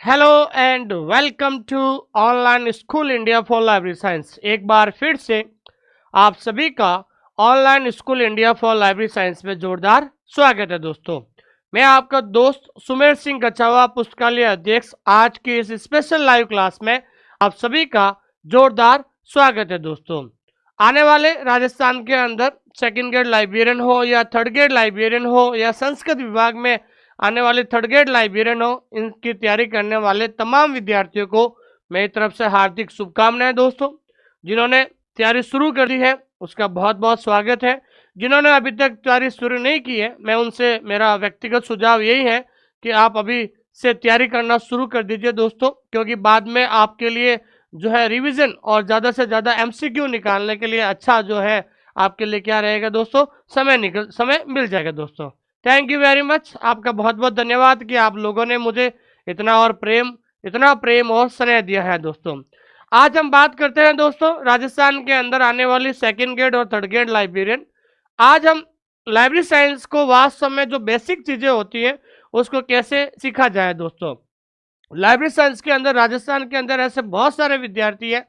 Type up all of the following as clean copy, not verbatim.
Hello and welcome to online school India for library science. एक बार फिर से आप सभी का online school India for library science में जोरदार स्वागत है दोस्तों। मैं आपका दोस्त सुमेर सिंह गचावा, पुस्तकालय अध्यक्ष। आज की इस स्पेशल लाइव क्लास में आप सभी का जोरदार स्वागत है दोस्तों। आने वाले राजस्थान के अंदर सेकंड ग्रेड लाइब्रेरियन हो या थर्ड ग्रेड लाइब्रेरियन हो या संस्कृत विभाग में आने वाले थर्ड ग्रेड लाइब्रेरियन हो, इनकी तैयारी करने वाले तमाम विद्यार्थियों को मेरी तरफ से हार्दिक शुभकामनाएं दोस्तों। जिन्होंने तैयारी शुरू कर दी है उसका बहुत बहुत स्वागत है। जिन्होंने अभी तक तैयारी शुरू नहीं की है, मैं उनसे मेरा व्यक्तिगत सुझाव यही है कि आप अभी से तैयारी करना शुरू कर दीजिए दोस्तों, क्योंकि बाद में आपके लिए जो है रिवीजन और ज़्यादा से ज़्यादा एमसीक्यू निकालने के लिए अच्छा जो है आपके लिए क्या रहेगा दोस्तों, समय मिल जाएगा दोस्तों। थैंक यू वेरी मच, आपका बहुत बहुत धन्यवाद कि आप लोगों ने मुझे इतना प्रेम और स्नेह दिया है दोस्तों। आज हम बात करते हैं दोस्तों राजस्थान के अंदर आने वाली सेकंड ग्रेड और थर्ड ग्रेड लाइब्रेरियन। आज हम लाइब्रेरी साइंस को वास्तव में जो बेसिक चीज़ें होती हैं उसको कैसे सीखा जाए दोस्तों। लाइब्रेरी साइंस के अंदर राजस्थान के अंदर ऐसे बहुत सारे विद्यार्थी हैं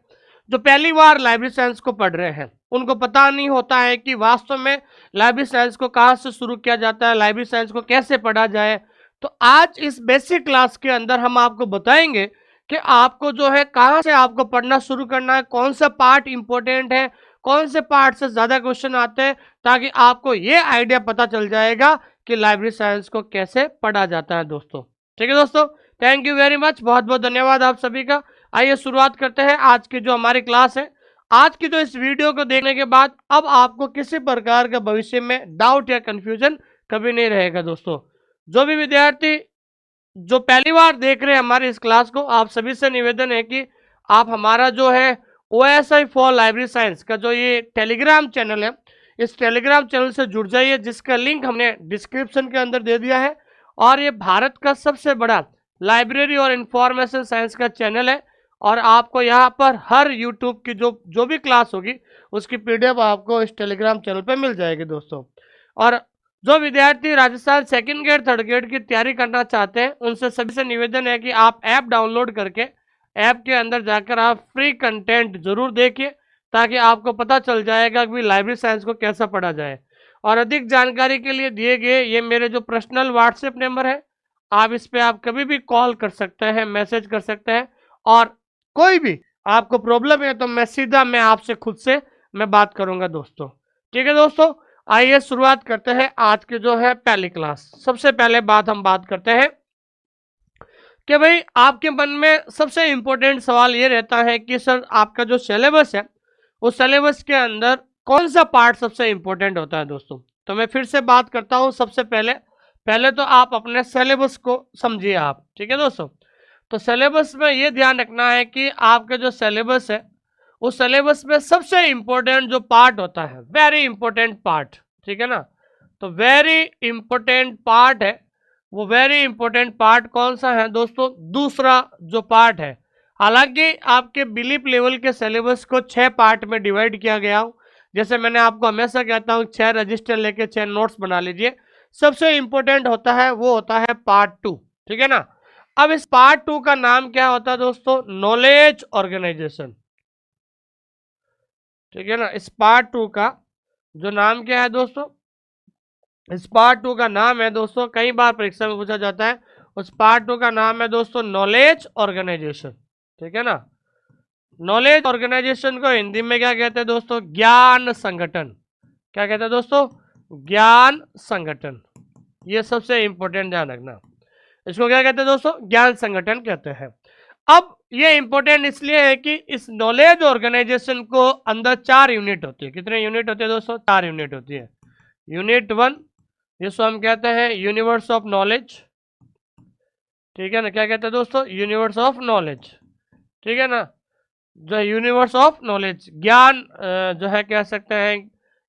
जो पहली बार लाइब्रेरी साइंस को पढ़ रहे हैं। उनको पता नहीं होता है कि वास्तव में लाइब्रेरी साइंस को कहाँ से शुरू किया जाता है, लाइब्रेरी साइंस को कैसे पढ़ा जाए। तो आज इस बेसिक क्लास के अंदर हम आपको बताएंगे कि आपको जो है कहाँ से आपको पढ़ना शुरू करना है, कौन सा पार्ट इंपॉर्टेंट है, कौन से पार्ट से ज़्यादा क्वेश्चन आते हैं, ताकि आपको ये आइडिया पता चल जाएगा कि लाइब्रेरी साइंस को कैसे पढ़ा जाता है दोस्तों। ठीक है दोस्तों, थैंक यू वेरी मच, बहुत बहुत धन्यवाद आप सभी का। आइए शुरुआत करते हैं आज की जो हमारी क्लास है। आज की जो इस वीडियो को देखने के बाद अब आपको किसी प्रकार का भविष्य में डाउट या कंफ्यूजन कभी नहीं रहेगा दोस्तों। जो भी विद्यार्थी जो पहली बार देख रहे हैं हमारी इस क्लास को, आप सभी से निवेदन है कि आप हमारा जो है OSI फॉर लाइब्रेरी साइंस का जो ये टेलीग्राम चैनल है, इस टेलीग्राम चैनल से जुड़ जाइए, जिसका लिंक हमने डिस्क्रिप्शन के अंदर दे दिया है। और ये भारत का सबसे बड़ा लाइब्रेरी और इंफॉर्मेशन साइंस का चैनल है। और आपको यहाँ पर हर यूट्यूब की जो जो भी क्लास होगी उसकी PDF आपको इस टेलीग्राम चैनल पर मिल जाएगी दोस्तों। और जो विद्यार्थी Rajasthan second grade third grade की तैयारी करना चाहते हैं उनसे सभी से निवेदन है कि आप ऐप डाउनलोड करके ऐप के अंदर जाकर आप फ्री कंटेंट जरूर देखिए, ताकि आपको पता चल जाएगा कि लाइब्रेरी साइंस को कैसा पढ़ा जाए। और अधिक जानकारी के लिए दिए गए ये मेरे जो पर्सनल व्हाट्सएप नंबर है, आप इस पे आप कभी भी कॉल कर सकते हैं, मैसेज कर सकते हैं। और कोई भी आपको प्रॉब्लम है तो मैं आपसे खुद से मैं बात करूंगा दोस्तों। ठीक है दोस्तों, आइए शुरुआत करते हैं आज की जो है पहली क्लास। सबसे पहले हम बात करते हैं कि भाई आपके मन में सबसे इंपॉर्टेंट सवाल ये रहता है कि सर आपका जो सिलेबस है उस सिलेबस के अंदर कौन सा पार्ट सबसे इंपॉर्टेंट होता है दोस्तों। तो मैं फिर से बात करता हूँ, सबसे पहले पहले तो आप अपने सिलेबस को समझिए आप। ठीक है दोस्तों, तो सिलेबस में ये ध्यान रखना है कि आपका जो सिलेबस है उस सिलेबस में सबसे इंपॉर्टेंट जो पार्ट होता है, वेरी इंपॉर्टेंट पार्ट, ठीक है ना। तो वेरी इंपॉर्टेंट पार्ट है, वो वेरी इंपॉर्टेंट पार्ट कौन सा है दोस्तों, दूसरा जो पार्ट है। हालांकि आपके बिलीफ लेवल के सिलेबस को 6 पार्ट में डिवाइड किया गया हो, जैसे मैंने आपको हमेशा कहता हूँ 6 रजिस्टर लेके 6 नोट्स बना लीजिए। सबसे इंपॉर्टेंट होता है वो होता है पार्ट 2, ठीक है ना। अब इस पार्ट 2 का नाम क्या होता है दोस्तों, नॉलेज ऑर्गेनाइजेशन। ठीक है ना, इस पार्ट 2 का जो नाम क्या है दोस्तों, इस पार्ट 2 का नाम है दोस्तों, कई बार परीक्षा में पूछा जाता है, उस पार्ट 2 का नाम है दोस्तों नॉलेज ऑर्गेनाइजेशन। ठीक है ना, नॉलेज ऑर्गेनाइजेशन को हिंदी में क्या कहते हैं दोस्तों, ज्ञान संगठन। क्या कहते हैं दोस्तों, ज्ञान संगठन। ये सबसे इंपॉर्टेंट ध्यान रखना, इसको क्या कहते हैं दोस्तों, ज्ञान संगठन कहते हैं। अब ये इंपॉर्टेंट इसलिए है कि इस नॉलेज ऑर्गेनाइजेशन को अंदर 4 यूनिट होती है। कितने यूनिट होते हैं दोस्तों, 4 यूनिट होती है। यूनिट 1 जिसको हम कहते हैं यूनिवर्स ऑफ नॉलेज। ठीक है ना, क्या कहते हैं दोस्तों, यूनिवर्स ऑफ नॉलेज। ठीक है ना, जो यूनिवर्स ऑफ नॉलेज, ज्ञान जो है कह सकते हैं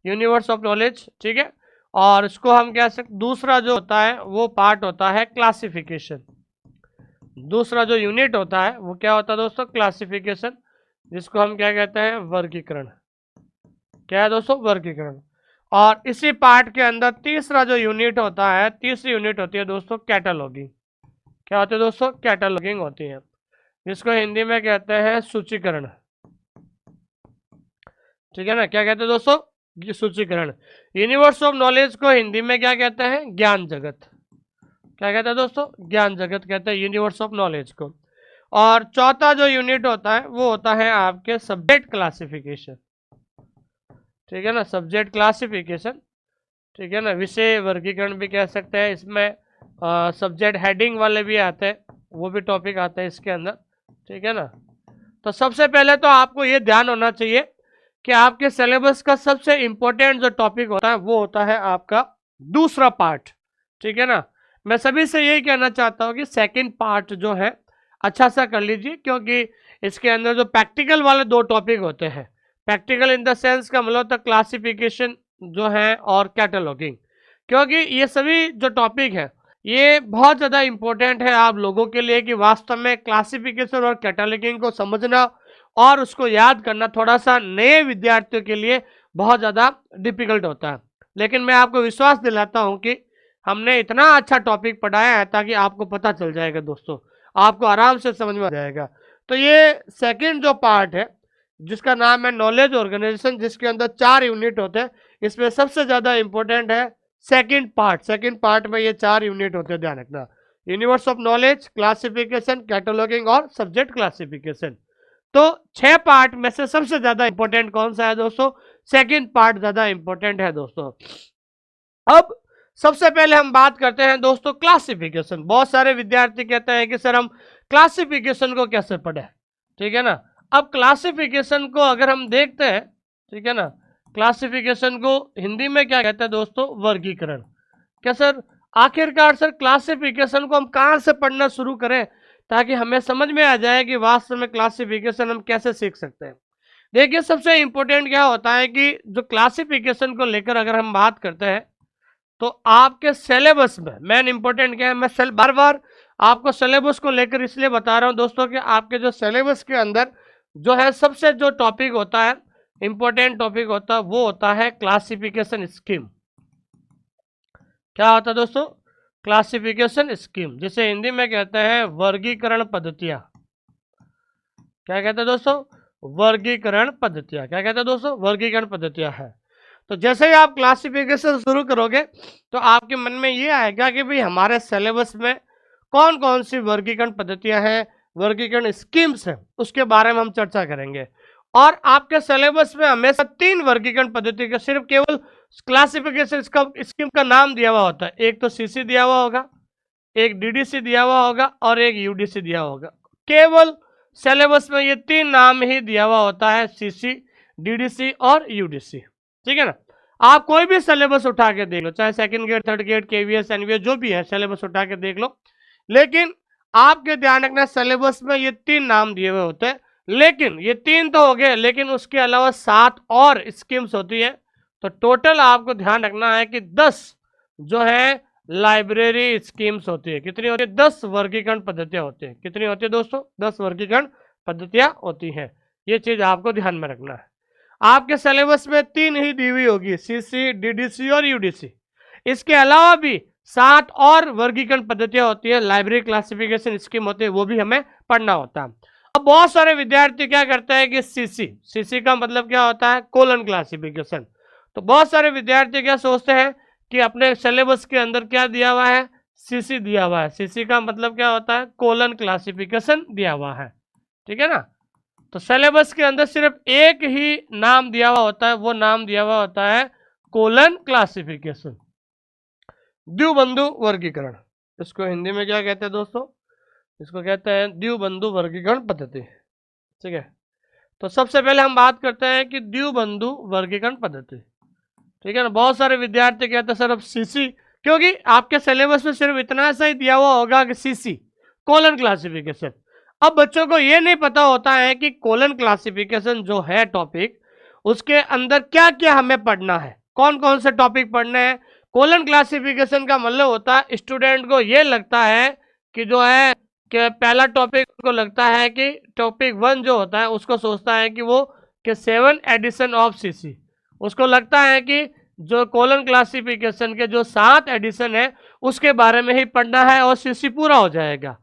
यूनिवर्स ऑफ नॉलेज। ठीक है, और इसको हम कह सकते, दूसरा जो होता है वो पार्ट होता है क्लासिफिकेशन। दूसरा जो यूनिट होता है वो क्या होता है दोस्तों, क्लासिफिकेशन, जिसको हम क्या कहते हैं, वर्गीकरण। क्या है दोस्तों, वर्गीकरण। और इसी पार्ट के अंदर तीसरा जो यूनिट होता है, तीसरी यूनिट होती है दोस्तों कैटलॉगिंग। क्या होती है दोस्तों? कैटलॉगिंग होती है, जिसको हिंदी में कहते हैं सूचीकरण। ठीक है ना, क्या कहते हैं दोस्तों? सूचीकरण। यूनिवर्स ऑफ नॉलेज को हिंदी में क्या कहते हैं? ज्ञान जगत। क्या कहते हैं दोस्तों? ज्ञान जगत कहते हैं यूनिवर्स ऑफ नॉलेज को। और चौथा जो यूनिट होता है वो होता है आपके सब्जेक्ट क्लासिफिकेशन। ठीक है ना, सब्जेक्ट क्लासिफिकेशन। ठीक है ना, विषय वर्गीकरण भी कह सकते हैं। इसमें सब्जेक्ट हेडिंग वाले भी आते हैं, वो भी टॉपिक आते हैं इसके अंदर। ठीक है ना, तो सबसे पहले तो आपको ये ध्यान होना चाहिए कि आपके सिलेबस का सबसे इंपॉर्टेंट जो टॉपिक होता है वो होता है आपका दूसरा पार्ट। ठीक है ना, मैं सभी से यही कहना चाहता हूँ कि सेकंड पार्ट जो है अच्छा सा कर लीजिए, क्योंकि इसके अंदर जो प्रैक्टिकल वाले दो टॉपिक होते हैं, प्रैक्टिकल इन द सेंस का मतलब होता है क्लासिफिकेशन जो है और कैटलॉगिंग, क्योंकि ये सभी जो टॉपिक है ये बहुत ज़्यादा इंपॉर्टेंट है आप लोगों के लिए कि वास्तव में क्लासिफिकेशन और कैटलॉगिंग को समझना और उसको याद करना थोड़ा सा नए विद्यार्थियों के लिए बहुत ज़्यादा डिफिकल्ट होता है। लेकिन मैं आपको विश्वास दिलाता हूं कि हमने इतना अच्छा टॉपिक पढ़ाया है ताकि आपको पता चल जाएगा दोस्तों, आपको आराम से समझ में आ जाएगा। तो ये सेकंड जो पार्ट है जिसका नाम है नॉलेज ऑर्गेनाइजेशन, जिसके अंदर 4 यूनिट होते हैं, इसमें सबसे ज़्यादा इंपॉर्टेंट है सेकंड पार्ट। सेकंड पार्ट में ये 4 यूनिट होते हैं, ध्यान रखना। Universe of knowledge, classification, cataloguing और सब्जेक्ट क्लासिफिकेशन। तो 6 पार्ट में से सबसे ज्यादा इंपॉर्टेंट कौन सा है दोस्तों? सेकंड पार्ट ज्यादा इंपॉर्टेंट है दोस्तों। अब सबसे पहले हम बात करते हैं दोस्तों क्लासिफिकेशन। बहुत सारे विद्यार्थी कहते हैं कि सर हम क्लासिफिकेशन को कैसे पढ़े। ठीक है ना, अब क्लासिफिकेशन को अगर हम देखते हैं, ठीक है ना, क्लासिफिकेशन को हिंदी में क्या कहते हैं दोस्तों? वर्गीकरण। क्या सर, आखिरकार सर क्लासिफिकेशन को हम कहाँ से पढ़ना शुरू करें ताकि हमें समझ में आ जाए कि वास्तव में क्लासिफिकेशन हम कैसे सीख सकते हैं? देखिए, सबसे इंपॉर्टेंट क्या होता है कि जो क्लासिफिकेशन को लेकर अगर हम बात करते हैं तो आपके सिलेबस में मेन इंपॉर्टेंट क्या है, मैं बार बार आपको सिलेबस को लेकर इसलिए बता रहा हूं दोस्तों कि आपके जो सिलेबस के अंदर जो है सबसे जो टॉपिक होता है, इंपॉर्टेंट टॉपिक होता है, वो होता है क्लासिफिकेशन स्कीम। क्या होता है दोस्तों? क्लासिफिकेशन स्कीम, जिसे हिंदी में कहते हैं वर्गीकरण पद्धतियां। क्या कहते हैं दोस्तों? वर्गीकरण पद्धतियां। क्या कहते हैं दोस्तों? वर्गीकरण पद्धतियां है। तो जैसे ही आप क्लासिफिकेशन शुरू करोगे तो आपके मन में ये आएगा कि भाई हमारे सिलेबस में कौन कौन सी वर्गीकरण पद्धतियां हैं, वर्गीकरण स्कीम्स हैं, उसके बारे में हम चर्चा करेंगे। और आपके सिलेबस में हमेशा 3 वर्गीकरण पद्धति का सिर्फ केवल क्लासिफिकेशन स्कीम का नाम दिया हुआ होता है। एक तो सीसी दिया हुआ होगा, एक डीडीसी दिया हुआ होगा और एक यूडीसी दिया होगा। केवल सिलेबस में ये 3 नाम ही दिया हुआ होता है, सीसी, डीडीसी और यूडीसी। ठीक है ना, आप कोई भी सिलेबस उठा के देख लो, चाहे second grade, third grade, KVS, NVS, जो भी है सिलेबस उठा के देख लो, लेकिन आपके ध्यान रखना सिलेबस में ये 3 नाम दिए हुए होते हैं। लेकिन ये 3 तो हो गए, लेकिन उसके अलावा 7 और स्कीम्स होती है। तो टोटल आपको ध्यान रखना है कि 10 जो है लाइब्रेरी स्कीम्स होती है। कितनी होती है? 10 वर्गीकरण पद्धतियां होती है। कितनी होती है दोस्तों? 10 वर्गीकरण पद्धतियां होती हैं। ये चीज आपको ध्यान में रखना है। आपके सिलेबस में 3 ही दी हुई होगी, सीसी, डीडीसी और यूडीसी। इसके अलावा भी 7 और वर्गीकरण पद्धतियां होती है, लाइब्रेरी क्लासिफिकेशन स्कीम होती है, वो भी हमें पढ़ना होता है। अब बहुत सारे विद्यार्थी क्या करते हैं कि सीसी का मतलब क्या होता है? Colon classification. तो बहुत सारे विद्यार्थी क्या सोचते हैं कि अपने सिलेबस के अंदर क्या दिया हुआ है? सीसी दिया हुआ है। सीसी का मतलब क्या होता है? कोलन क्लासिफिकेशन दिया हुआ है। ठीक है ना, तो सिलेबस के अंदर सिर्फ एक ही नाम दिया हुआ होता है, वो नाम दिया हुआ होता है कोलन क्लासिफिकेशन, द्विबंधु वर्गीकरण। इसको हिंदी में क्या कहते हैं दोस्तों? इसको कहते हैं द्विबंधु वर्गीकरण पद्धति। ठीक है, तो सबसे पहले हम बात करते हैं कि द्विबंधु वर्गीकरण पद्धति। ठीक है ना, बहुत सारे विद्यार्थी कहते हैं सर अब सीसी, क्योंकि आपके सिलेबस में सिर्फ इतना सा ही दिया हुआ होगा कि सीसी, कोलन क्लासिफिकेशन। अब बच्चों को ये नहीं पता होता है कि कोलन क्लासिफिकेशन जो है टॉपिक, उसके अंदर क्या क्या हमें पढ़ना है, कौन कौन से टॉपिक पढ़ने हैं। कोलन क्लासिफिकेशन का मतलब होता है स्टूडेंट को ये लगता है कि जो है कि पहला टॉपिक को लगता है कि टॉपिक 1 जो होता है उसको सोचता है कि वो कि 7 एडिशन ऑफ सीसी, उसको लगता है कि जो कोलन क्लासिफिकेशन के जो 7 एडिशन है उसके बारे में ही पढ़ना है और सीसी पूरा हो जाएगा।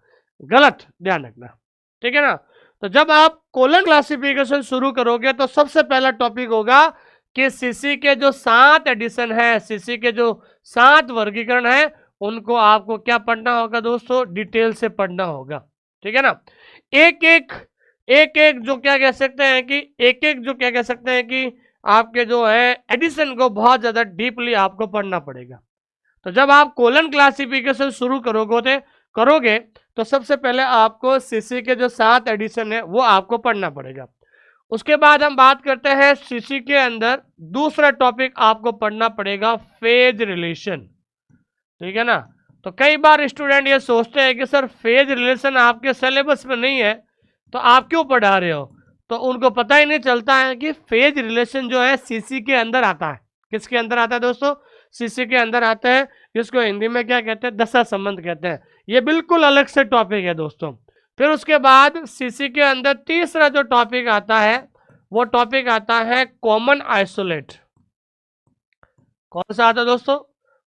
गलत, ध्यान रखना, ठीक है ना। तो जब आप कोलन क्लासिफिकेशन शुरू करोगे तो सबसे पहला टॉपिक होगा कि सीसी के जो 7 एडिशन है, सीसी के जो 7 वर्गीकरण है, उनको आपको क्या पढ़ना होगा दोस्तों, डिटेल से पढ़ना होगा, ठीक है ना। एक एक जो क्या कह सकते हैं कि एक जो क्या कह सकते हैं कि आपके जो है एडिशन को बहुत ज्यादा डीपली आपको पढ़ना पड़ेगा। तो जब आप कोलन क्लासिफिकेशन शुरू करोगे तो सबसे पहले आपको सीसी के जो 7 एडिशन है वो आपको पढ़ना पड़ेगा। उसके बाद हम बात करते हैं सीसी के अंदर दूसरा टॉपिक आपको पढ़ना पड़ेगा फेज रिलेशन, ठीक है ना। तो कई बार स्टूडेंट ये सोचते हैं कि सर फेज रिलेशन आपके सिलेबस में नहीं है तो आप क्यों पढ़ा रहे हो, तो उनको पता ही नहीं चलता है कि फेज रिलेशन जो है सीसी के अंदर आता है। किसके अंदर आता है दोस्तों, सीसी के अंदर आता है, जिसको हिंदी में क्या कहते हैं, दशा संबंध कहते हैं। ये बिल्कुल अलग से टॉपिक है दोस्तों। फिर उसके बाद सीसी के अंदर तीसरा जो टॉपिक आता है वो टॉपिक आता है कॉमन आइसोलेट। कौन सा आता है दोस्तों,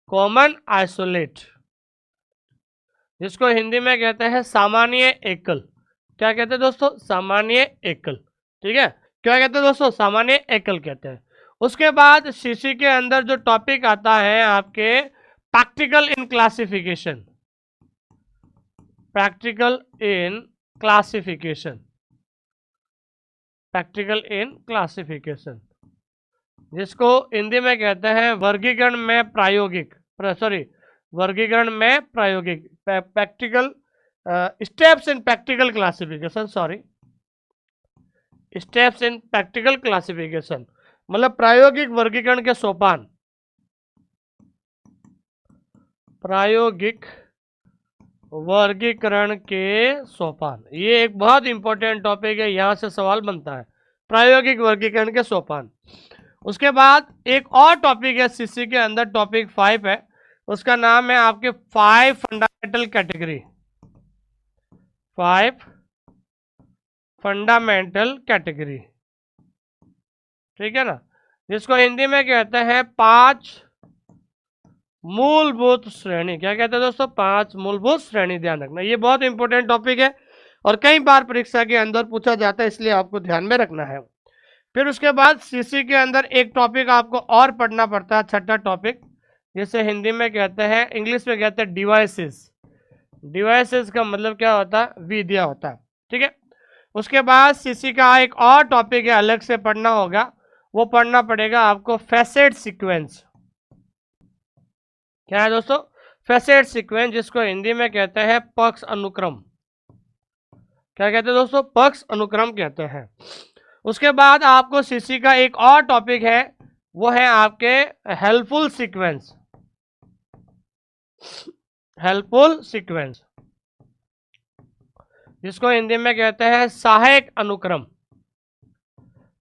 कॉमन आइसोलेट, जिसको हिंदी में कहते हैं सामान्य एकल। क्या कहते हैं दोस्तों, सामान्य एकल, ठीक है। क्या कहते हैं दोस्तों, सामान्य एकल कहते हैं। उसके बाद सीसी के अंदर जो टॉपिक आता है आपके practical in classification, practical in classification, practical in classification, जिसको हिंदी में कहते हैं वर्गीकरण में प्रायोगिक, सॉरी वर्गीकरण में प्रायोगिक, practical steps in practical classification, sorry steps in practical classification, मतलब प्रायोगिक वर्गीकरण के सोपान, प्रायोगिक वर्गीकरण के सोपान। ये एक बहुत इंपॉर्टेंट टॉपिक है, यहां से सवाल बनता है, प्रायोगिक वर्गीकरण के सोपान। उसके बाद एक और टॉपिक है सीसी के अंदर, टॉपिक 5 है, उसका नाम है आपके 5 फंडामेंटल कैटेगरी, 5 फंडामेंटल कैटेगरी, ठीक है ना, जिसको हिंदी में कहते हैं 5 मूलभूत श्रेणी। क्या कहते हैं दोस्तों, 5 मूलभूत श्रेणी, ध्यान रखना, ये बहुत इंपॉर्टेंट टॉपिक है और कई बार परीक्षा के अंदर पूछा जाता है, इसलिए आपको ध्यान में रखना है। फिर उसके बाद सीसी के अंदर एक टॉपिक आपको और पढ़ना पड़ता है, छठा टॉपिक, जिसे हिंदी में कहते हैं, इंग्लिश में कहते हैं डिवाइसेस। डिवाइसेस का मतलब क्या होता है, विधियां होता है, ठीक है। उसके बाद सीसी का एक और टॉपिक है, अलग से पढ़ना होगा, वो पढ़ना पड़ेगा आपको फैसेट सीक्वेंस। क्या है दोस्तों, फैसेट सीक्वेंस, जिसको हिंदी में कहते हैं पक्ष अनुक्रम। क्या कहते हैं दोस्तों, पक्ष अनुक्रम कहते हैं। उसके बाद आपको सीसी का एक और टॉपिक है, वो है आपके हेल्पफुल सीक्वेंस, हेल्पफुल सीक्वेंस, जिसको हिंदी में कहते हैं सहायक अनुक्रम।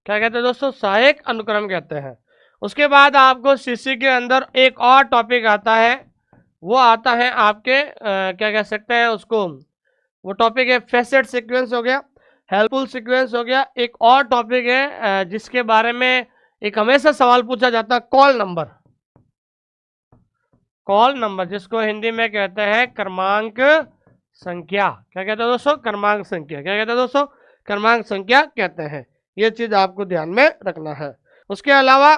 क्या कहते हैं दोस्तों, सहायक अनुक्रम कहते हैं। उसके बाद आपको सीसी के अंदर एक और टॉपिक आता है, वो आता है आपके क्या कह सकते हैं उसको, वो टॉपिक है फैसेट सीक्वेंस हो गया, हेल्पफुल सीक्वेंस हो गया। एक और टॉपिक है जिसके बारे में एक हमेशा सवाल पूछा जाता है, कॉल नंबर, कॉल नंबर, जिसको हिंदी में कहते हैं क्रमांक संख्या। क्या कहते हैं दोस्तों, क्रमांक संख्या। क्या कहते हैं दोस्तों, क्रमांक संख्या कहते हैं। ये चीज आपको ध्यान में रखना है। उसके अलावा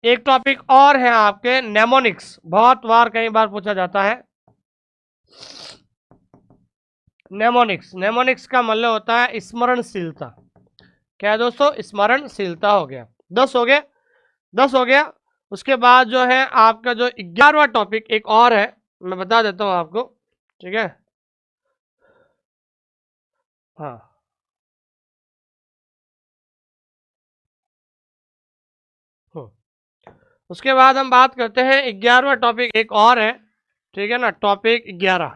एक टॉपिक और है आपके नेमोनिक्स, बहुत बार कई बार पूछा जाता है नेमोनिक्स। नेमोनिक्स का मतलब होता है स्मरणशीलता। क्या है दोस्तों, स्मरणशीलता हो गया, 10 हो गया, 10 हो गया। उसके बाद जो है आपका जो 11वां टॉपिक एक और है, मैं बता देता हूं आपको, ठीक है। हाँ, उसके बाद हम बात करते हैं 11वां टॉपिक एक और है, ठीक है ना, टॉपिक 11,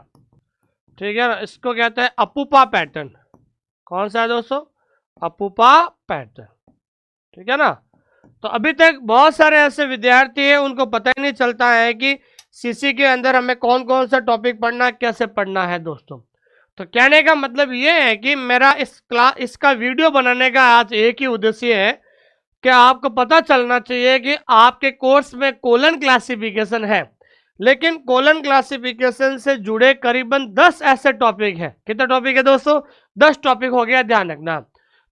ठीक है ना, इसको कहते हैं अपूपा पैटर्न। कौन सा है दोस्तों, अपूपा पैटर्न, ठीक है ना। तो अभी तक बहुत सारे ऐसे विद्यार्थी हैं, उनको पता ही नहीं चलता है कि सीसी के अंदर हमें कौन कौन सा टॉपिक पढ़ना है, कैसे पढ़ना है दोस्तों। तो कहने का मतलब ये है कि मेरा इसका वीडियो बनाने का आज एक ही उद्देश्य है कि आपको पता चलना चाहिए कि आपके कोर्स में कोलन क्लासिफिकेशन है, लेकिन कोलन क्लासिफिकेशन से जुड़े करीबन 10 ऐसे टॉपिक हैं। कितने टॉपिक है दोस्तों? 10 टॉपिक हो गया, ध्यान रखना।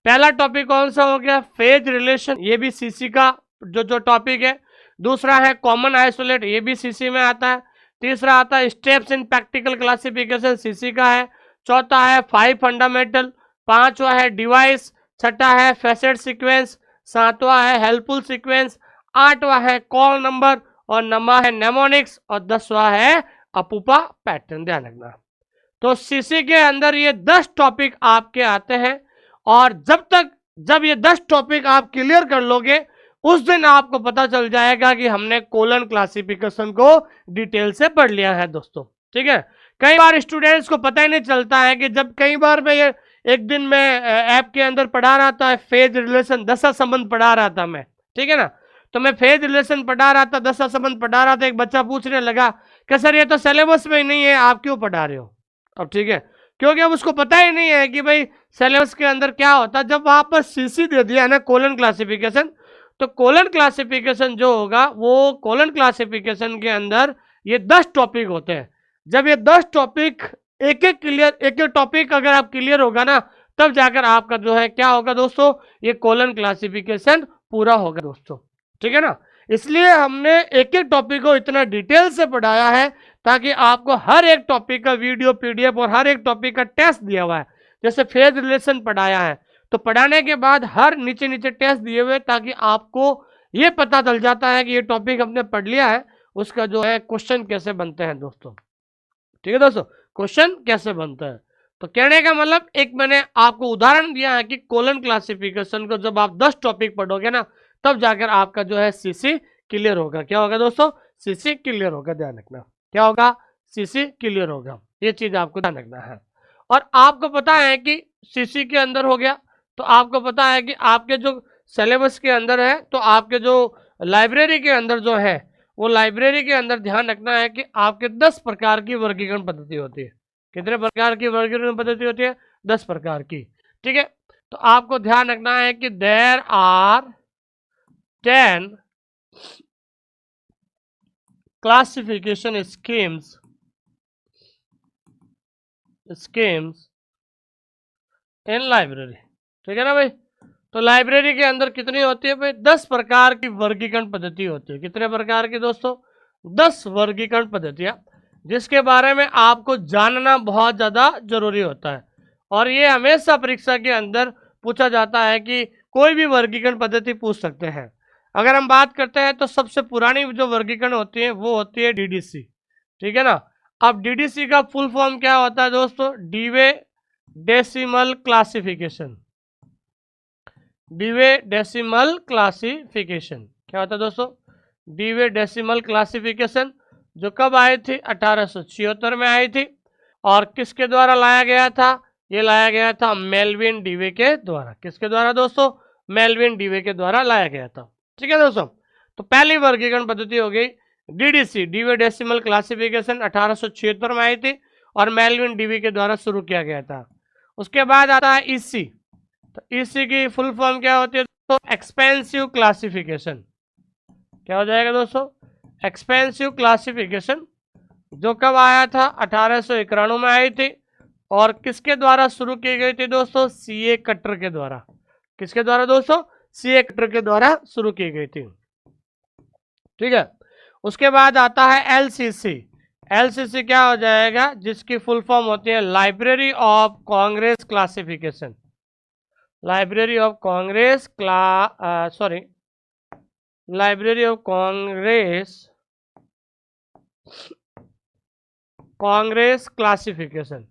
पहला टॉपिक कौन सा हो गया? फेज रिलेशन, ये भी सीसी का जो टॉपिक है। दूसरा है कॉमन आइसोलेट, ये भी सीसी में आता है। तीसरा आता है steps in practical classification, CC का है। चौथा है 5 फंडामेंटल। पांचवा है डिवाइस। छठा है फैसेट सीक्वेंस। सातवां है हेल्पफुल सीक्वेंस। आठवां है कॉल नंबर और नवा है नेमोनिक्स और 10वां है अपूपा पैटर्न। ध्यान रखना। तो सीसी के अंदर ये 10 टॉपिक आपके आते हैं और जब ये 10 टॉपिक आप क्लियर कर लोगे उस दिन आपको पता चल जाएगा कि हमने कोलन क्लासिफिकेशन को डिटेल से पढ़ लिया है दोस्तों। ठीक है। कई बार स्टूडेंट्स को पता ही नहीं चलता है कि जब कई बार मैं ये एक दिन में ऐप के अंदर पढ़ा रहा था, फेज रिलेशन दशा संबंध पढ़ा रहा था मैं, ठीक है ना। तो मैं फेज रिलेशन पढ़ा रहा था, दशा संबंध पढ़ा रहा था, एक बच्चा पूछने लगा कि सर ये तो सिलेबस में ही नहीं है, आप क्यों पढ़ा रहे हो? अब ठीक है, क्योंकि अब उसको पता ही नहीं है कि भाई सिलेबस के अंदर क्या होता है। जब वहां पर सीसी दे दिया है ना, कोलन क्लासिफिकेशन, तो कोलन क्लासिफिकेशन जो होगा वो कोलन क्लासिफिकेशन के अंदर ये 10 टॉपिक होते हैं। जब ये 10 टॉपिक एक एक टॉपिक अगर आप क्लियर होगा ना, तब जाकर आपका जो है क्या होगा दोस्तों, ये कोलन क्लासिफिकेशन पूरा होगा दोस्तों। ठीक है ना। इसलिए हमने एक एक टॉपिक को इतना डिटेल से पढ़ाया है ताकि आपको हर एक टॉपिक का वीडियो, पीडीएफ और हर एक टॉपिक का टेस्ट दिया हुआ है। जैसे फेज रिलेशन पढ़ाया है तो पढ़ाने के बाद हर नीचे नीचे टेस्ट दिए हुए ताकि आपको ये पता चल जाता है कि ये टॉपिक हमने पढ़ लिया है, उसका जो है क्वेश्चन कैसे बनते हैं दोस्तों। ठीक है दोस्तों, क्वेश्चन कैसे बनता है। तो कहने का मतलब एक मैंने आपको उदाहरण दिया है कि कोलन क्लासिफिकेशन को जब आप 10 टॉपिक पढ़ोगे ना, तब जाकर आपका जो है सीसी क्लियर होगा। क्या होगा दोस्तों? सीसी क्लियर होगा। ध्यान रखना, क्या होगा? सीसी क्लियर होगा। ये चीज आपको ध्यान रखना है। और आपको पता है कि सीसी के अंदर हो गया, तो आपको पता है कि आपके जो सिलेबस के अंदर है, तो आपके जो लाइब्रेरी के अंदर जो है, वो लाइब्रेरी के अंदर ध्यान रखना है कि आपके 10 प्रकार की वर्गीकरण पद्धति होती है। कितने प्रकार की वर्गीकरण पद्धति होती है? 10 प्रकार की। ठीक है। तो आपको ध्यान रखना है कि there are 10 classification schemes in library. ठीक है ना भाई। तो लाइब्रेरी के अंदर कितनी होती है भाई? 10 प्रकार की वर्गीकरण पद्धति होती है। कितने प्रकार की दोस्तों? 10 वर्गीकरण पद्धतियां, जिसके बारे में आपको जानना बहुत ज़्यादा जरूरी होता है। और ये हमेशा परीक्षा के अंदर पूछा जाता है कि कोई भी वर्गीकरण पद्धति पूछ सकते हैं। अगर हम बात करते हैं तो सबसे पुरानी जो वर्गीकरण होती है वो होती है डीडीसी। ठीक है ना। अब डीडीसी का फुल फॉर्म क्या होता है दोस्तों? डीवे डेसिमल क्लासिफिकेशन। डीवे डेसिमल क्लासिफिकेशन क्या होता है दोस्तों? डीवे डेसिमल क्लासिफिकेशन, जो कब आई थी? 1876 में आई थी। और किसके द्वारा लाया गया था? ये लाया गया था मेल्विन डीवे के द्वारा। किसके द्वारा दोस्तों? मेल्विन डीवे के द्वारा लाया गया था। ठीक है दोस्तों। तो पहली वर्गीकरण पद्धति हो गई डीडीसी, डीवे डेसिमल क्लासिफिकेशन, 1876 में आई थी और मेल्विन डीवे के द्वारा शुरू किया गया था। उसके बाद आता है ईसी। तो ईसी की फुल फॉर्म क्या होती है दोस्तों? Expensive classification. क्या हो जाएगा दोस्तों? एक्सपेंसिव क्लासिफिकेशन, जो कब आया था? 1891 में आई थी। और किसके द्वारा शुरू की गई थी दोस्तों? सीए कटर के द्वारा। किसके द्वारा दोस्तों? सीए कटर के द्वारा शुरू की गई थी। ठीक है। उसके बाद आता है एलसीसी। एलसीसी क्या हो जाएगा? जिसकी फुल फॉर्म होती है library of Congress classification. Library of Congress library of Congress classification.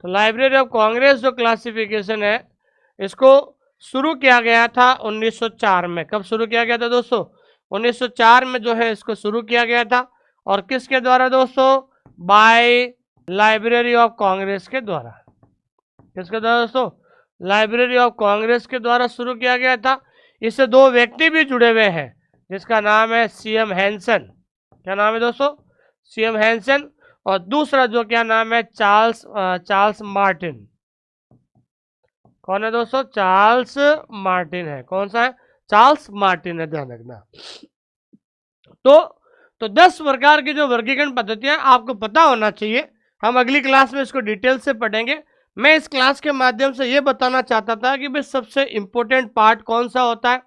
तो लाइब्रेरी ऑफ कांग्रेस जो क्लासिफिकेशन है, इसको शुरू किया गया था 1904 में। कब शुरू किया गया था दोस्तों? 1904 में जो है इसको शुरू किया गया था। और किसके द्वारा दोस्तों? बाय लाइब्रेरी ऑफ कांग्रेस के द्वारा। किसके द्वारा दोस्तों? लाइब्रेरी ऑफ कांग्रेस के द्वारा शुरू किया गया था। इससे 2 व्यक्ति भी जुड़े हुए हैं, जिसका नाम है सीएम हैंसन। क्या नाम है दोस्तों? CM Hanson. और दूसरा जो क्या नाम है? Charles Martin. कौन है दोस्तों? चार्ल्स मार्टिन है। कौन सा है? चार्ल्स मार्टिन है। ध्यान रखना। तो तो 10 प्रकार की जो वर्गीकरण पद्धतियां आपको पता होना चाहिए। हम अगली क्लास में इसको डिटेल से पढ़ेंगे। मैं इस क्लास के माध्यम से ये बताना चाहता था कि भाई सबसे इंपॉर्टेंट पार्ट कौन सा होता है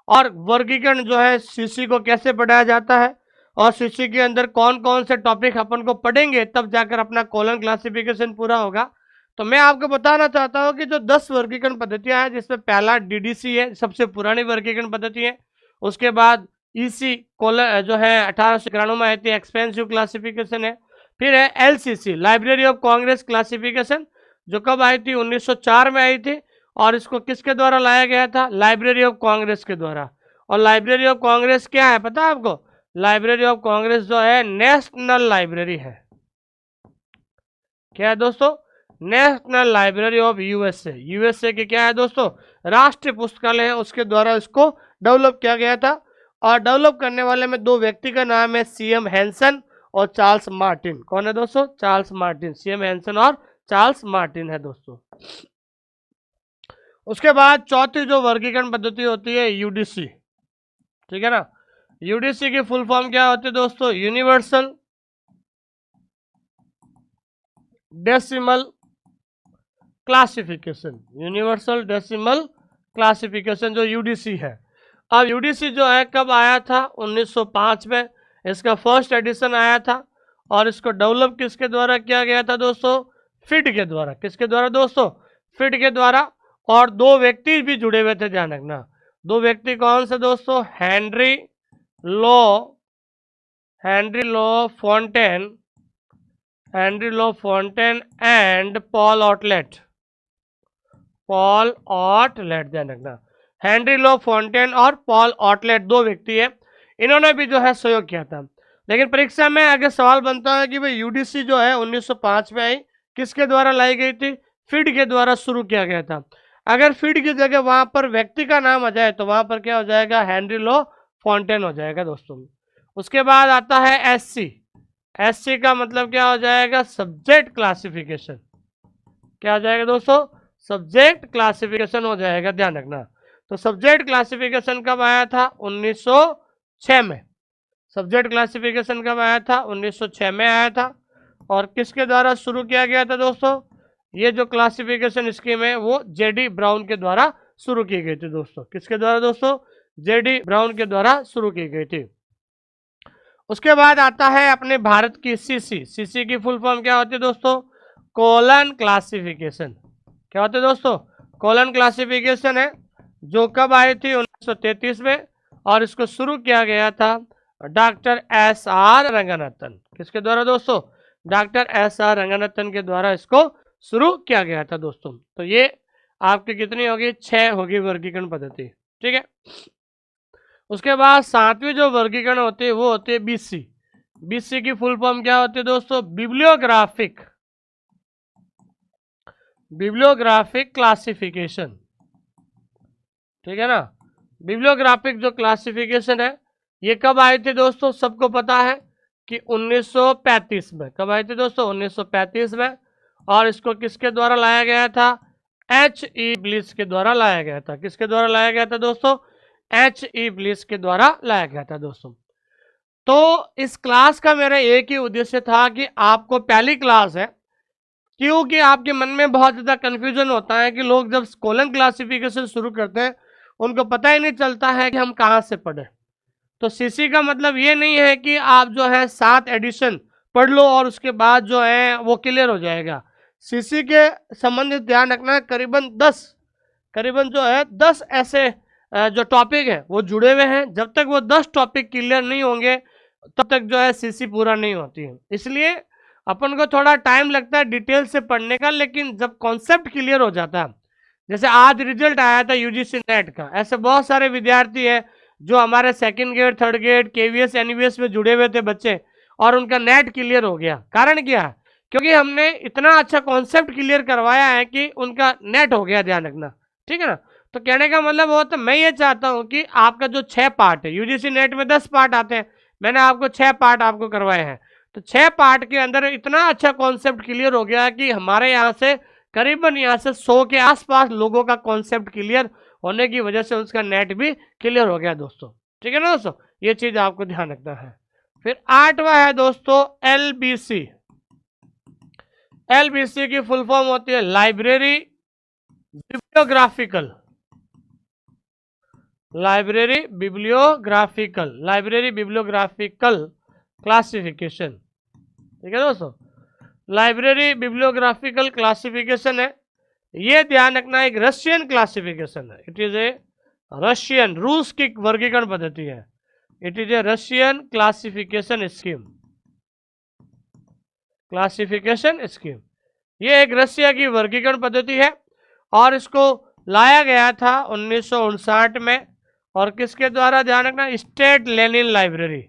और वर्गीकरण जो है सीसी को कैसे पढ़ाया जाता है और सीसी के अंदर कौन कौन से टॉपिक अपन को पढ़ेंगे, तब जाकर अपना कॉलम क्लासिफिकेशन पूरा होगा। तो मैं आपको बताना चाहता हूं कि जो 10 वर्गीकरण पद्धतियां हैं, जिसमें पहला डीडीसी है, सबसे पुरानी वर्गीकरण पद्धति है। उसके बाद ईसी जो है 1891 में आई थी, एक्सपेंसिव क्लासिफिकेशन है। फिर है LCC, library of Congress classification, जो कब आई थी, 1904 में आई थी। और इसको किसके द्वारा लाया गया था, लाइब्रेरी ऑफ कांग्रेस के द्वारा। और लाइब्रेरी ऑफ कांग्रेस क्या है पता है आपको, लाइब्रेरी ऑफ कांग्रेस जो है नेशनल लाइब्रेरी है। क्या है दोस्तों, national library of USA. USA की क्या है दोस्तों, राष्ट्रीय पुस्तकालय है, उसके द्वारा इसको डेवलप किया गया था। और डेवलप करने वाले में दो व्यक्ति का नाम है, सीएम हैंसन और चार्ल्स मार्टिन। कौन है दोस्तों, चार्ल्स मार्टिन। सीएम हैंसन और चार्ल्स मार्टिन है दोस्तों। उसके बाद चौथी जो वर्गीकरण पद्धति होती है यूडीसी, ठीक है ना। यूडीसी की फुल फॉर्म क्या होती है दोस्तों, universal decimal classification. Universal decimal classification जो यूडीसी है। अब यूडीसी जो है कब आया था, 1905 में इसका फर्स्ट एडिशन आया था। और इसको डेवलप किसके द्वारा किया गया था दोस्तों, फिट के द्वारा। किसके द्वारा दोस्तों, फिट के द्वारा। और दो व्यक्ति भी जुड़े हुए थे, ध्यान रखना। दो व्यक्ति कौन से दोस्तों, Henri La Fontaine and Paul Otlet. ध्यान रखना, हेनरी लॉ फॉन्टेन और पॉल ऑटलेट दो व्यक्ति है, इन्होंने भी जो है सहयोग किया था। लेकिन परीक्षा में आगे सवाल बनता है कि भाई यूडीसी जो है 1905 में आई, किसके द्वारा लाई गई थी, फिड के द्वारा शुरू किया गया था। अगर फिड की जगह वहां पर व्यक्ति का नाम आ जाए तो वहां पर क्या हो जाएगा, हेनरी लॉ फॉन्टेन हो जाएगा दोस्तों। उसके बाद आता है एससी का मतलब क्या हो जाएगा, सब्जेक्ट क्लासिफिकेशन। क्या हो जाएगा दोस्तों, सब्जेक्ट क्लासिफिकेशन हो जाएगा, ध्यान रखना। तो सब्जेक्ट क्लासिफिकेशन कब आया था, 1906 में। सब्जेक्ट क्लासिफिकेशन कब आया था, 1906 में आया था। और किसके द्वारा शुरू किया गया था दोस्तों, ये जो क्लासिफिकेशन स्कीम है वो जेडी ब्राउन के द्वारा शुरू की गई थी दोस्तों। किसके द्वारा दोस्तों, जेडी ब्राउन के द्वारा शुरू की गई थी। उसके बाद आता है अपने भारत की सीसी की फुल फॉर्म क्या होती है दोस्तों, कॉलन क्लासिफिकेशन। क्या होते हैं दोस्तों, कॉलन क्लासिफिकेशन है, जो कब आई थी, 1933 में। और इसको शुरू किया गया था डॉक्टर एस.आर. रंगनाथन। किसके द्वारा दोस्तों, डॉक्टर एस.आर. रंगनाथन के द्वारा इसको शुरू किया गया था दोस्तों। तो ये आपकी कितनी होगी, 6 होगी वर्गीकरण पद्धति, ठीक है। उसके बाद 7वीं जो वर्गीकरण होती है वो होती है बीसी की फुल फॉर्म क्या होती है दोस्तों, बिब्लियोग्राफिक क्लासिफिकेशन, ठीक है ना। बिब्लियोग्राफिक जो क्लासिफिकेशन है ये कब आई थी दोस्तों, सबको पता है कि 1935 में। कब आई थी दोस्तों, 1935 में। और इसको किसके द्वारा लाया गया था, H.E. ब्लिस के द्वारा लाया गया था। किसके द्वारा लाया गया था दोस्तों, H.E. ब्लिस के द्वारा लाया गया था दोस्तों। तो इस क्लास का मेरा एक ही उद्देश्य था कि आपको, पहली क्लास है, क्योंकि आपके मन में बहुत ज़्यादा कंफ्यूजन होता है कि लोग जब कॉलम क्लासिफिकेशन शुरू करते हैं उनको पता ही नहीं चलता है कि हम कहाँ से पढ़ें। तो सीसी का मतलब ये नहीं है कि आप जो है 7 एडिशन पढ़ लो और उसके बाद जो है वो क्लियर हो जाएगा। सीसी के संबंधित ध्यान रखना है, करीबन जो है 10 ऐसे जो टॉपिक है वो जुड़े हुए हैं। जब तक वो 10 टॉपिक क्लियर नहीं होंगे तब तक जो है सीसी पूरा नहीं होती है। इसलिए अपन को थोड़ा टाइम लगता है डिटेल से पढ़ने का, लेकिन जब कॉन्सेप्ट क्लियर हो जाता है, जैसे आज रिजल्ट आया था यूजीसी नेट का, ऐसे बहुत सारे विद्यार्थी हैं जो हमारे second grade, third grade, KVS, NVS में जुड़े हुए थे बच्चे, और उनका नेट क्लियर हो गया। कारण क्या है, क्योंकि हमने इतना अच्छा कॉन्सेप्ट क्लियर करवाया है कि उनका नेट हो गया, ध्यान रखना, ठीक है ना। तो कहने का मतलब वो, तो मैं ये चाहता हूँ कि आपका जो 6 पार्ट है, यूजीसी नेट में 10 पार्ट आते हैं, मैंने आपको 6 पार्ट आपको करवाए हैं। तो 6 पार्ट के अंदर इतना अच्छा कॉन्सेप्ट क्लियर हो गया कि हमारे यहाँ से करीबन यहाँ से 100 के आसपास लोगों का कॉन्सेप्ट क्लियर होने की वजह से उसका नेट भी क्लियर हो गया दोस्तों, ठीक है ना दोस्तों। ये चीज़ आपको ध्यान रखना है। फिर 8वां है दोस्तों LBC। LBC की फुल फॉर्म होती है library bibliographical. Library bibliographical classification. ठीक है दोस्तों, लाइब्रेरी बिब्लियोग्राफिकल क्लासिफिकेशन है। ये ध्यान रखना एक रशियन क्लासिफिकेशन है। इट इज ए रशियन, रूस की वर्गीकरण पद्धति है। It is a Russian classification scheme. ये एक रशिया की वर्गीकरण पद्धति है और इसको लाया गया था 1959 में। और किसके द्वारा, ध्यान रखना, state Lenin library,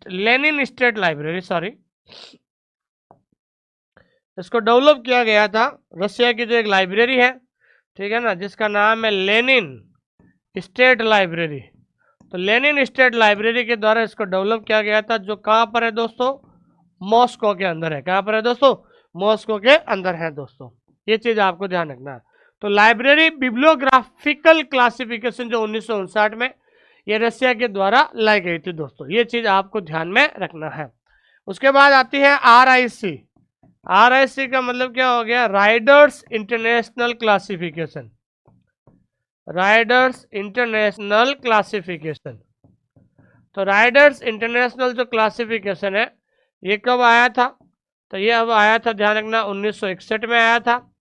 Lenin state library, sorry, इसको डेवलप किया गया था। रशिया की जो एक लाइब्रेरी है, ठीक है ना, जिसका नाम है लेनिन स्टेट लाइब्रेरी। तो लेनिन स्टेट लाइब्रेरी के द्वारा इसको डेवलप किया गया था, जो कहाँ पर है दोस्तों, मॉस्को के अंदर है। कहाँ पर है दोस्तों, मॉस्को के अंदर है दोस्तों। ये चीज आपको ध्यान रखना है। तो लाइब्रेरी बिब्लियोग्राफिकल क्लासिफिकेशन जो 1959 में ये रशिया के द्वारा लाई गई थी दोस्तों, ये चीज आपको ध्यान में रखना है। उसके बाद आती है RIC। RIC का मतलब क्या हो गया, Riders international classification. Riders international classification. तो राइडर्स इंटरनेशनल जो क्लासिफिकेशन है, ये कब आया था, तो ये अब आया था, ध्यान रखना, 1961 में आया था।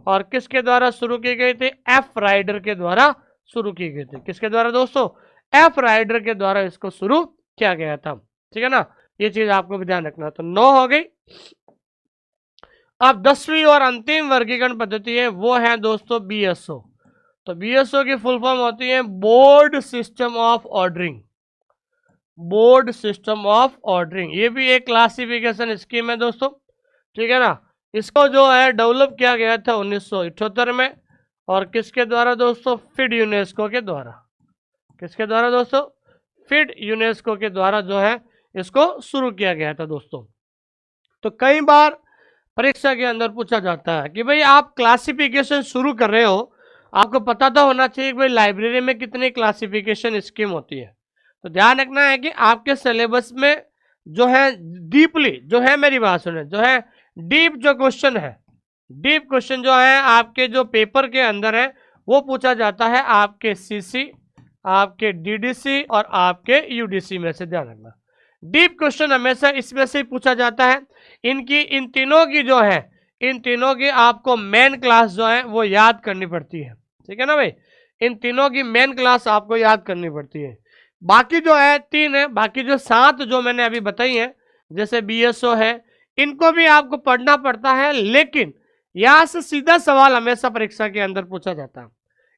और किसके द्वारा शुरू की गई थी, F राइडर के द्वारा शुरू की गई थी। किसके द्वारा दोस्तों, F राइडर के द्वारा इसको शुरू किया गया था। ठीक है ना, ये चीज आपको भी ध्यान रखना। तो 9 हो गई। अब 10वीं और अंतिम वर्गीकरण पद्धति है, वो है दोस्तों BSO। तो BSO की फुल फॉर्म होती है board system of ordering. Board system of ordering, ये भी एक क्लासिफिकेशन स्कीम है दोस्तों। ठीक है ना, इसको जो है डेवलप किया गया था 1978 में। और किसके द्वारा दोस्तों, फिड यूनेस्को के द्वारा। किसके द्वारा दोस्तों, फिड यूनेस्को के द्वारा जो है इसको शुरू किया गया था दोस्तों। तो कई बार परीक्षा के अंदर पूछा जाता है कि भाई आप क्लासिफिकेशन शुरू कर रहे हो, आपको पता तो होना चाहिए कि भाई लाइब्रेरी में कितनी क्लासिफिकेशन स्कीम होती है। तो ध्यान रखना है कि आपके सिलेबस में जो है डीपली, जो है, मेरी बात सुने, जो है डीप जो क्वेश्चन है, डीप क्वेश्चन जो है आपके जो पेपर के अंदर है, वो पूछा जाता है आपके CC, आपके DDC और आपके UDC में से। ध्यान रखना, डीप क्वेश्चन हमेशा इसमें से पूछा जाता है। इन तीनों की जो है, इन तीनों की आपको मेन क्लास जो है वो याद करनी पड़ती है। ठीक है ना भाई, इन तीनों की मेन क्लास आपको याद करनी पड़ती है। बाकी जो है 3 है, बाकी जो 7 जो मैंने अभी बताई है, जैसे BSO है, इनको भी आपको पढ़ना पड़ता है। लेकिन यहां से सीधा सवाल हमेशा परीक्षा के अंदर पूछा जाता है,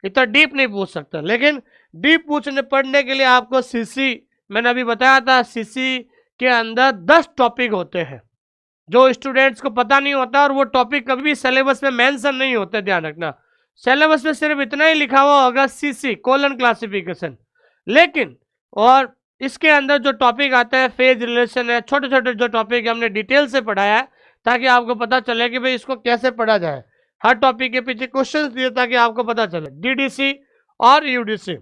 इतना डीप नहीं पूछ सकता। लेकिन डीप पढ़ने के लिए आपको CC, मैंने अभी बताया था, CC के अंदर 10 टॉपिक होते हैं जो स्टूडेंट्स को पता नहीं होता, और वो टॉपिक कभी भी सिलेबस में मेंशन नहीं होते। ध्यान रखना, सिलेबस में सिर्फ इतना ही लिखा हुआ होगा CC कोलन क्लासिफिकेशन। लेकिन और इसके अंदर जो टॉपिक आता है, फेज रिलेशन है, छोटे छोटे जो टॉपिक हमने डिटेल से पढ़ाया है, ताकि आपको पता चले कि भाई इसको कैसे पढ़ा जाए। हर टॉपिक के पीछे क्वेश्चन दिए ताकि आपको पता चले। DDC और UDC,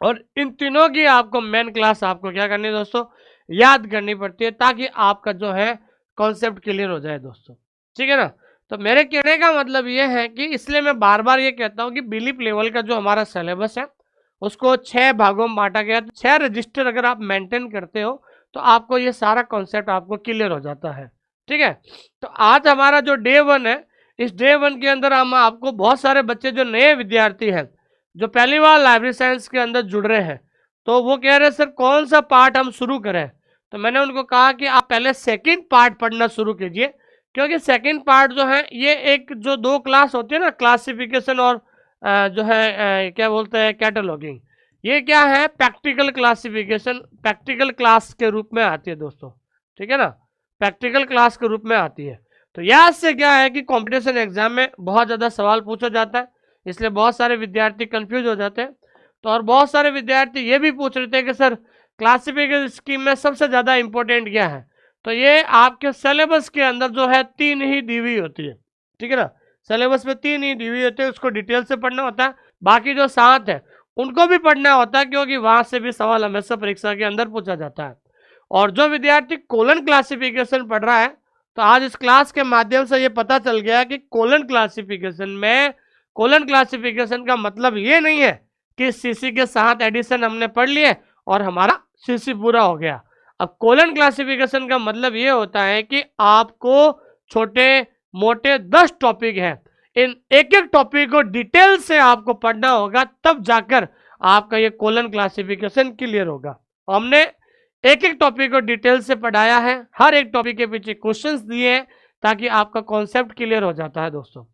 और इन तीनों की आपको मेन क्लास आपको क्या करनी है दोस्तों, याद करनी पड़ती है, ताकि आपका जो है कॉन्सेप्ट क्लियर हो जाए दोस्तों। ठीक है ना, तो मेरे कहने का मतलब ये है कि इसलिए मैं बार बार ये कहता हूँ कि बिलीफ लेवल का जो हमारा सिलेबस है उसको 6 भागों में बांटा गया। 6 रजिस्टर अगर आप मेंटेन करते हो तो आपको ये सारा कॉन्सेप्ट आपको क्लियर हो जाता है। ठीक है, तो आज हमारा जो डे 1 है, इस डे 1 के अंदर हम आपको बहुत सारे बच्चे जो नए विद्यार्थी हैं, जो पहली बार लाइब्रेरी साइंस के अंदर जुड़ रहे हैं, तो वो कह रहे हैं सर कौन सा पार्ट हम शुरू करें। तो मैंने उनको कहा कि आप पहले सेकंड पार्ट पढ़ना शुरू कीजिए, क्योंकि सेकंड पार्ट जो है ये एक जो 2 क्लास होती है ना, क्लासिफिकेशन और जो है क्या बोलते हैं, कैटलॉगिंग, ये क्या है, प्रैक्टिकल क्लासिफिकेशन, प्रैक्टिकल क्लास के रूप में आती है दोस्तों। ठीक है ना, प्रैक्टिकल क्लास के रूप में आती है। तो यहाँ से क्या है कि कंपटीशन एग्जाम में बहुत ज़्यादा सवाल पूछा जाता है, इसलिए बहुत सारे विद्यार्थी कंफ्यूज हो जाते हैं। तो और बहुत सारे विद्यार्थी ये भी पूछ रहे थे कि सर क्लासिफिकेशन स्कीम में सबसे ज़्यादा इंपॉर्टेंट क्या है। तो ये आपके सिलेबस के अंदर जो है 3 ही दी हुई होती है। ठीक है ना, सिलेबस में 3 ही दी हुई होती है, उसको डिटेल से पढ़ना होता है। बाकी जो 7 है उनको भी पढ़ना होता है, क्योंकि वहां से भी सवाल हमेशा परीक्षा के अंदर पूछा जाता है। और जो विद्यार्थी कोलन क्लासिफिकेशन पढ़ रहा है, तो आज इस क्लास के माध्यम से ये पता चल गया कि कोलन क्लासिफिकेशन का मतलब ये नहीं है कि सीसी के 7 एडिशन हमने पढ़ लिए और हमारा सीसी पूरा हो गया। अब कोलन क्लासिफिकेशन का मतलब ये होता है कि आपको छोटे मोटे 10 टॉपिक हैं, इन एक एक टॉपिक को डिटेल से आपको पढ़ना होगा, तब जाकर आपका ये कोलन क्लासिफिकेशन क्लियर होगा। हमने एक एक टॉपिक को डिटेल से पढ़ाया है, हर एक टॉपिक के पीछे क्वेश्चंस दिए हैं ताकि आपका कॉन्सेप्ट क्लियर हो जाता है दोस्तों।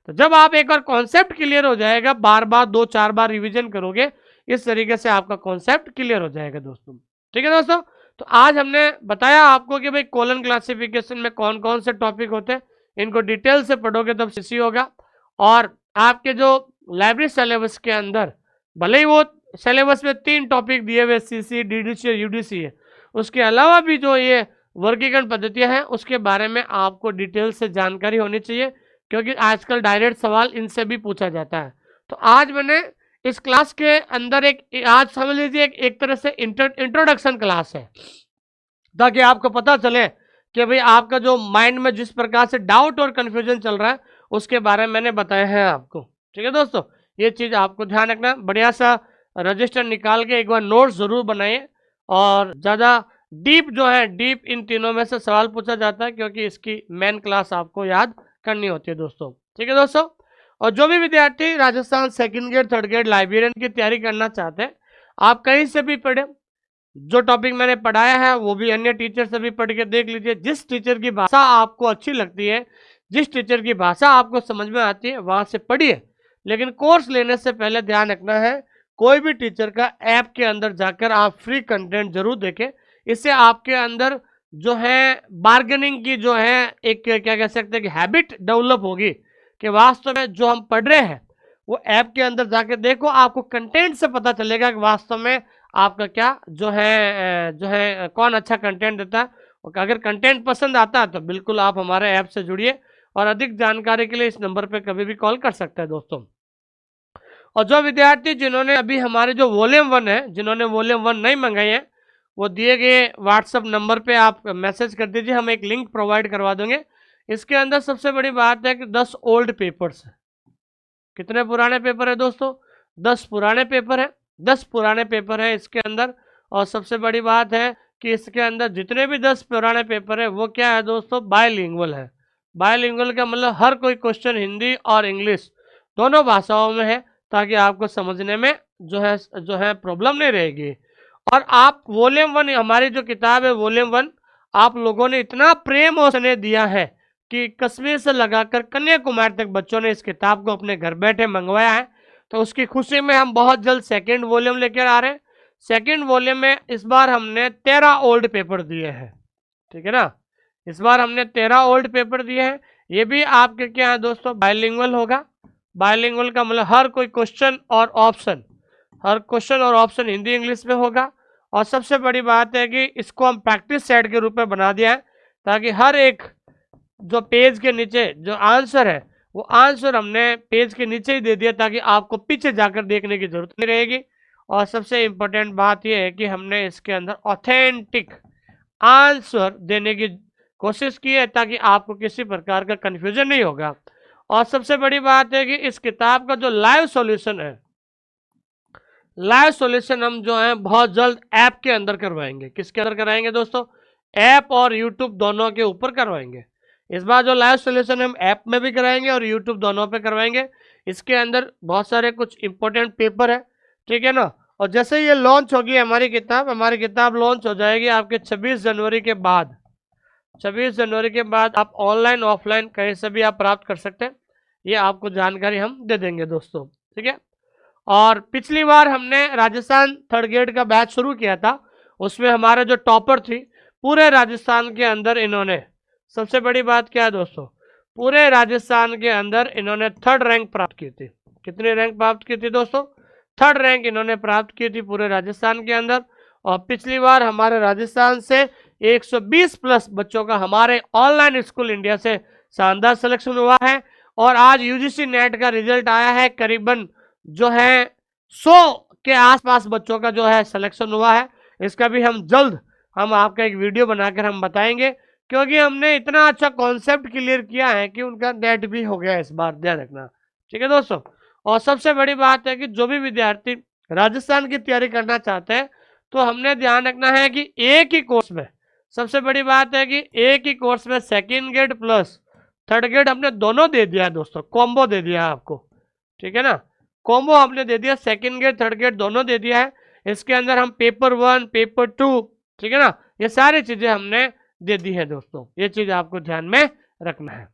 तो जब आप एक बार कॉन्सेप्ट क्लियर हो जाएगा, बार बार 2-4 बार रिवीजन करोगे, इस तरीके से आपका कॉन्सेप्ट क्लियर हो जाएगा दोस्तों। ठीक है दोस्तों, तो आज हमने बताया आपको कि भाई कोलन क्लासिफिकेशन में कौन कौन से टॉपिक होते हैं, इनको डिटेल से पढ़ोगे तब सीसी होगा। और आपके जो लाइब्रेरी सिलेबस के अंदर भले ही वो सिलेबस में 3 टॉपिक दिए हुए सीसी, डीडीसी और यूडीसी है, उसके अलावा भी जो ये वर्गीकरण पद्धतियां हैं उसके बारे में आपको डिटेल से जानकारी होनी चाहिए, क्योंकि आजकल डायरेक्ट सवाल इनसे भी पूछा जाता है। तो आज मैंने इस क्लास के अंदर आज समझ लीजिए एक तरह से इंट्रोडक्शन क्लास है, ताकि आपको पता चले कि भाई आपका जो माइंड में जिस प्रकार से डाउट और कंफ्यूजन चल रहा है उसके बारे में मैंने बताया है आपको। ठीक है दोस्तों, ये चीज़ आपको ध्यान रखना। बढ़िया सा रजिस्टर निकाल के एक बार नोट्स ज़रूर बनाइए, और ज़्यादा डीप इन तीनों में से सवाल पूछा जाता है, क्योंकि इसकी मेन क्लास आपको याद करनी होती है दोस्तों। ठीक है दोस्तों, और जो भी विद्यार्थी Rajasthan second grade third grade librarian की तैयारी करना चाहते हैं, आप कहीं से भी पढ़े, जो टॉपिक मैंने पढ़ाया है वो भी अन्य टीचर से भी पढ़ के देख लीजिए। जिस टीचर की भाषा आपको अच्छी लगती है, जिस टीचर की भाषा आपको समझ में आती है, वहां से पढ़िए। लेकिन कोर्स लेने से पहले ध्यान रखना है, कोई भी टीचर का ऐप के अंदर जाकर आप फ्री कंटेंट जरूर देखें। इससे आपके अंदर जो है बार्गेनिंग की जो है एक क्या कह सकते हैं कि हैबिट डेवलप होगी, कि वास्तव में जो हम पढ़ रहे हैं वो ऐप के अंदर जाके देखो, आपको कंटेंट से पता चलेगा कि वास्तव में आपका क्या जो है कौन अच्छा कंटेंट देता है। और अगर कंटेंट पसंद आता है तो बिल्कुल आप हमारे ऐप से जुड़िए, और अधिक जानकारी के लिए इस नंबर पे कभी भी कॉल कर सकते हैं दोस्तों। और जो विद्यार्थी जिन्होंने अभी हमारे जो वॉल्यूम 1 है, जिन्होंने वॉल्यूम 1 नहीं मंगाई है, वो दिए गए व्हाट्सएप नंबर पे आप मैसेज कर दीजिए, हम एक लिंक प्रोवाइड करवा देंगे। इसके अंदर सबसे बड़ी बात है कि 10 ओल्ड पेपर्स है। कितने पुराने पेपर है दोस्तों? 10 पुराने पेपर है, 10 पुराने पेपर है इसके अंदर। और सबसे बड़ी बात है कि इसके अंदर जितने भी 10 पुराने पेपर है वो क्या है दोस्तों? बायलिंगुअल है। बायलिंगुअल का मतलब हर कोई क्वेश्चन हिंदी और इंग्लिश दोनों भाषाओं में है, ताकि आपको समझने में जो है प्रॉब्लम नहीं रहेगी। और आप वॉल्यूम 1, हमारी जो किताब है वॉल्यूम 1, आप लोगों ने इतना प्रेम और स्नेह दिया है कि कश्मीर से लगाकर कन्याकुमारी तक बच्चों ने इस किताब को अपने घर बैठे मंगवाया है। तो उसकी खुशी में हम बहुत जल्द सेकंड वॉल्यूम लेकर आ रहे हैं। सेकंड वॉल्यूम में इस बार हमने 13 ओल्ड पेपर दिए हैं। ठीक है ना, इस बार हमने 13 ओल्ड पेपर दिए हैं। ये भी आपके क्या है दोस्तों? बायलिंगुअल होगा। बायलिंगुअल का मतलब हर कोई क्वेश्चन और ऑप्शन, हर क्वेश्चन और ऑप्शन हिंदी इंग्लिश में होगा। और सबसे बड़ी बात है कि इसको हम प्रैक्टिस सेट के रूप में बना दिया है, ताकि हर एक जो पेज के नीचे जो आंसर है वो आंसर हमने पेज के नीचे ही दे दिया, ताकि आपको पीछे जाकर देखने की जरूरत नहीं रहेगी। और सबसे इम्पोर्टेंट बात यह है कि हमने इसके अंदर ऑथेंटिक आंसर देने की कोशिश की है, ताकि आपको किसी प्रकार का कंफ्यूजन नहीं होगा। और सबसे बड़ी बात है कि इस किताब का जो लाइव सॉल्यूशन है, लाइव सॉल्यूशन हम जो है बहुत जल्द ऐप के अंदर करवाएंगे। किसके अंदर कराएंगे दोस्तों? ऐप और यूट्यूब दोनों के ऊपर करवाएंगे। इस बार जो लाइव सॉल्यूशन हम ऐप में भी कराएंगे और यूट्यूब दोनों पे करवाएंगे। इसके अंदर बहुत सारे कुछ इंपॉर्टेंट पेपर है, ठीक है ना। और जैसे ये लॉन्च होगी हमारी किताब लॉन्च हो जाएगी आपके 26 जनवरी के बाद। 26 जनवरी के बाद आप ऑनलाइन ऑफलाइन कहीं से भी आप प्राप्त कर सकते हैं, ये आपको जानकारी हम दे देंगे दोस्तों। ठीक है, और पिछली बार हमने राजस्थान थर्ड ग्रेड का बैच शुरू किया था, उसमें हमारे जो टॉपर थी पूरे राजस्थान के अंदर, इन्होंने सबसे बड़ी बात क्या है दोस्तों, पूरे राजस्थान के अंदर इन्होंने 3rd रैंक प्राप्त की थी। कितनी रैंक प्राप्त की थी दोस्तों? 3rd रैंक इन्होंने प्राप्त की थी पूरे राजस्थान के अंदर। और पिछली बार हमारे राजस्थान से 120 प्लस बच्चों का हमारे ऑनलाइन स्कूल इंडिया से शानदार सिलेक्शन हुआ है। और आज यूजीसी नेट का रिजल्ट आया है, करीबन जो है 100 के आसपास बच्चों का जो है सिलेक्शन हुआ है। इसका भी हम जल्द हम आपका एक वीडियो बनाकर हम बताएंगे, क्योंकि हमने इतना अच्छा कॉन्सेप्ट क्लियर किया है कि उनका नेट भी हो गया इस बार, ध्यान रखना। ठीक है दोस्तों। और सबसे बड़ी बात है कि जो भी विद्यार्थी राजस्थान की तैयारी करना चाहते हैं, तो हमने ध्यान रखना है कि एक ही कोर्स में, सबसे बड़ी बात है कि एक ही कोर्स में second grade plus third grade हमने दोनों दे दिया है दोस्तों, कॉम्बो दे दिया है आपको। ठीक है ना, कॉम्बो हमने दे दिया, सेकेंड ग्रेड थर्ड ग्रेड दोनों दे दिया है। इसके अंदर हम पेपर 1 पेपर 2, ठीक है ना, ये सारी चीजें हमने दे दी है दोस्तों, ये चीज आपको ध्यान में रखना है।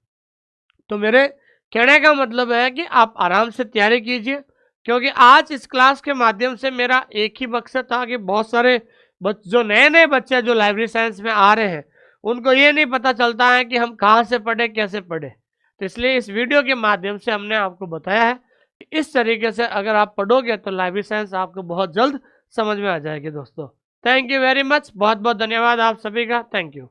तो मेरे कहने का मतलब है कि आप आराम से तैयारी कीजिए, क्योंकि आज इस क्लास के माध्यम से मेरा एक ही मकसद था कि बहुत सारे जो नए नए बच्चे जो लाइब्रेरी साइंस में आ रहे हैं, उनको ये नहीं पता चलता है कि हम कहाँ से पढ़े, कैसे पढ़े। तो इसलिए इस वीडियो के माध्यम से हमने आपको बताया है कि इस तरीके से अगर आप पढ़ोगे तो लाइब्रेरी साइंस आपको बहुत जल्द समझ में आ जाएगी दोस्तों। थैंक यू वेरी मच, बहुत बहुत धन्यवाद आप सभी का, थैंक यू।